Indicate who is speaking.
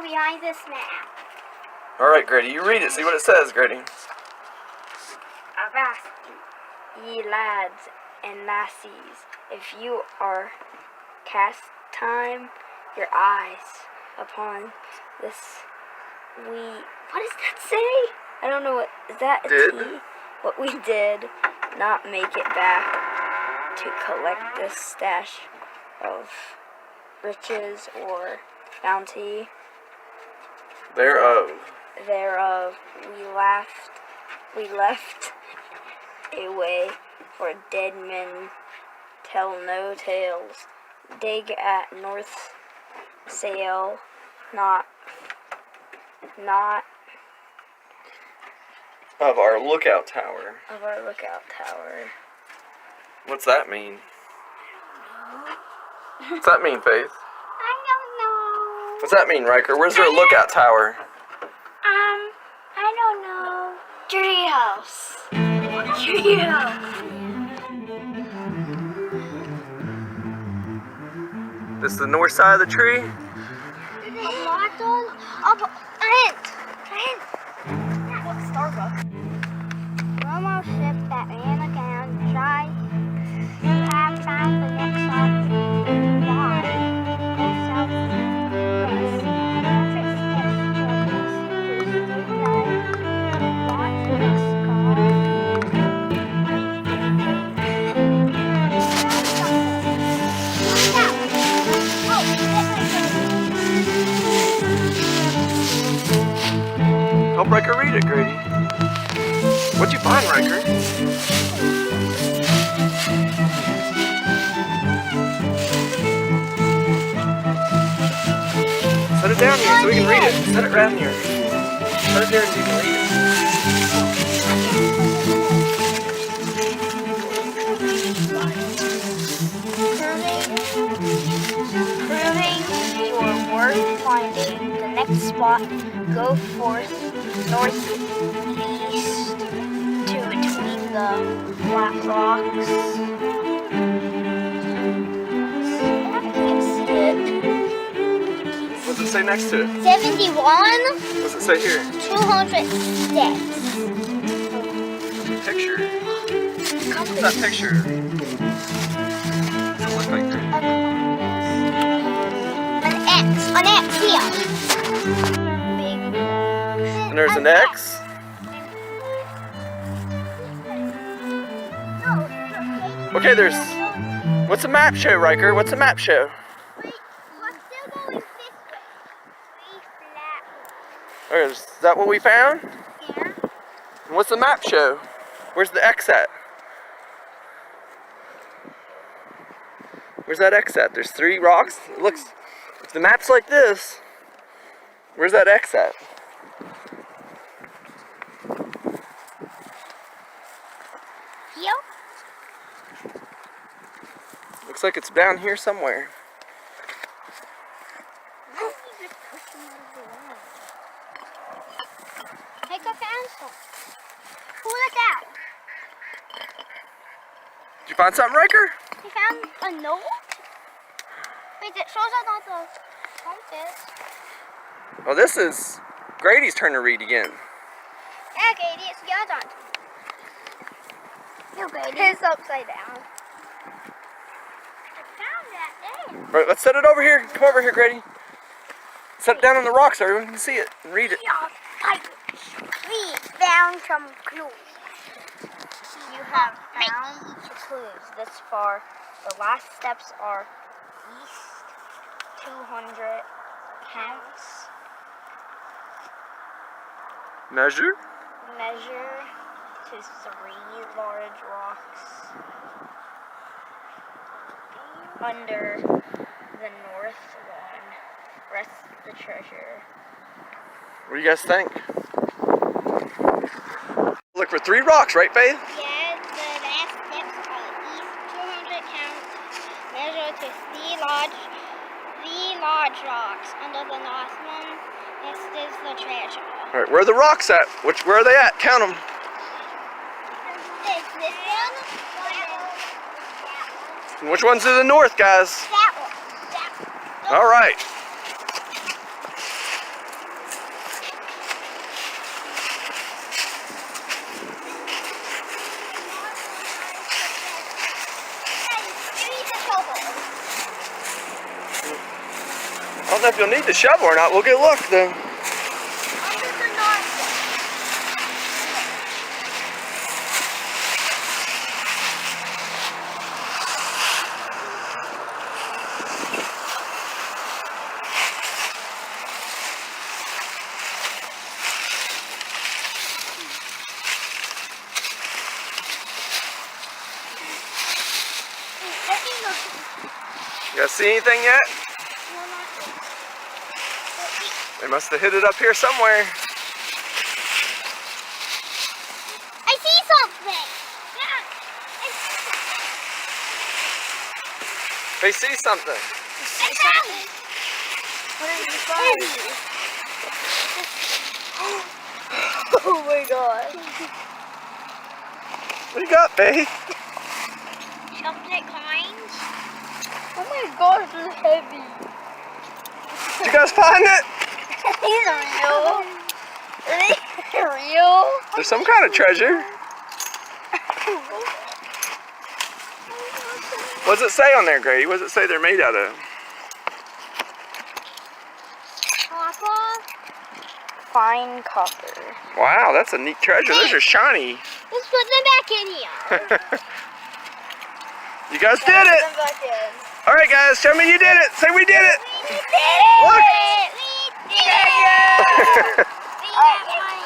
Speaker 1: behind this map.
Speaker 2: All right, Grady, you read it. See what it says, Grady.
Speaker 3: Avast, ye lads and lassies, if you are cast time your eyes upon this what does that say? I don't know what, is that a
Speaker 2: did.
Speaker 3: T? What we did not make it back to collect this stash of riches or bounty.
Speaker 2: Thereof we left a way for dead men tell no tales. Dig at north sail, not of our lookout tower.
Speaker 3: Of our lookout tower.
Speaker 2: What's that mean? What's that mean, Faith?
Speaker 1: I don't know.
Speaker 2: What's that mean, Riker? Where's our lookout tower?
Speaker 1: I don't know.
Speaker 3: Treehouse. Treehouse.
Speaker 2: This is the north side of the tree?
Speaker 1: A bottle of ant.
Speaker 3: What's Starbucks?
Speaker 1: Normal ship that ran again. Try to have found the next stop. Why? Go southwest. Patrick steps watch the sky.
Speaker 2: Help Riker read it, Grady. What'd you find, Riker? Set it down here so we can read it. Set it down here. Set it there so you can read it.
Speaker 3: Proving your worth finding the next spot, go forth northeast to between the black rocks. I can't see it.
Speaker 2: What does it say next to it?
Speaker 1: 71,
Speaker 2: What does it say here?
Speaker 1: 206.
Speaker 2: Picture. What's that picture? What does it look like, Grady?
Speaker 1: An X here.
Speaker 2: And there's an X. Okay, there's... What's the map show, Riker? What's the map show?
Speaker 1: Wait, we're still going this way.
Speaker 2: Or is that what we found?
Speaker 1: Yeah.
Speaker 2: And what's the map show? Where's the X at? Where's that X at? There's 3 rocks. It looks... If the map's like this, where's that X at?
Speaker 1: Here?
Speaker 2: Looks like it's down here somewhere.
Speaker 1: Take a pencil. Pull it out.
Speaker 2: Did you find something, Riker?
Speaker 1: I found a note. Wait, it shows us all the compass.
Speaker 2: Well, this is Grady's turn to read again.
Speaker 1: Yeah, Katie, it's your turn. No, Katie. It's upside down. I found that there.
Speaker 2: All right, let's set it over here. Come over here, Grady. Set it down on the rock so everyone can see it and read it.
Speaker 1: We found some clues.
Speaker 3: You have found the clues this far. The last steps are east 200 counts.
Speaker 2: Measure.
Speaker 3: Measure to 3 large rocks under the north one. Rests the treasure.
Speaker 2: What do you guys think? Look for 3 rocks, right, Faith?
Speaker 1: Yeah, the last steps are east 200 counts. Measure to 3 large rocks under the north one. This is the treasure.
Speaker 2: All right, where are the rocks at? Where are they at? Count them.
Speaker 1: This one.
Speaker 2: And which one's to the north, guys?
Speaker 1: That one.
Speaker 2: All right. know if you'll need the shovel or not. We'll get a look though.
Speaker 1: Under the nozzle.
Speaker 2: You guys see anything yet?
Speaker 1: No, not yet.
Speaker 2: They must have hid it up here somewhere.
Speaker 1: I see something. Yeah.
Speaker 2: They see something.
Speaker 1: I found it.
Speaker 3: What did you find? Oh my god.
Speaker 2: What do you got, Faye?
Speaker 1: Chocolate coins.
Speaker 3: Oh my god, this is heavy.
Speaker 2: Did you guys find it?
Speaker 3: These are real. Are they real?
Speaker 2: There's some kind of treasure. What does it say on there, Grady? What does it say they're made out of?
Speaker 1: Copper.
Speaker 3: Fine copper.
Speaker 2: Wow, that's a neat treasure. Those are shiny.
Speaker 1: Let's put them back in here.
Speaker 2: You guys did it.
Speaker 3: Put them back in.
Speaker 2: All right, guys, show me you did it. Say we did it.
Speaker 1: We did it!
Speaker 2: Look.
Speaker 1: We did it! We got one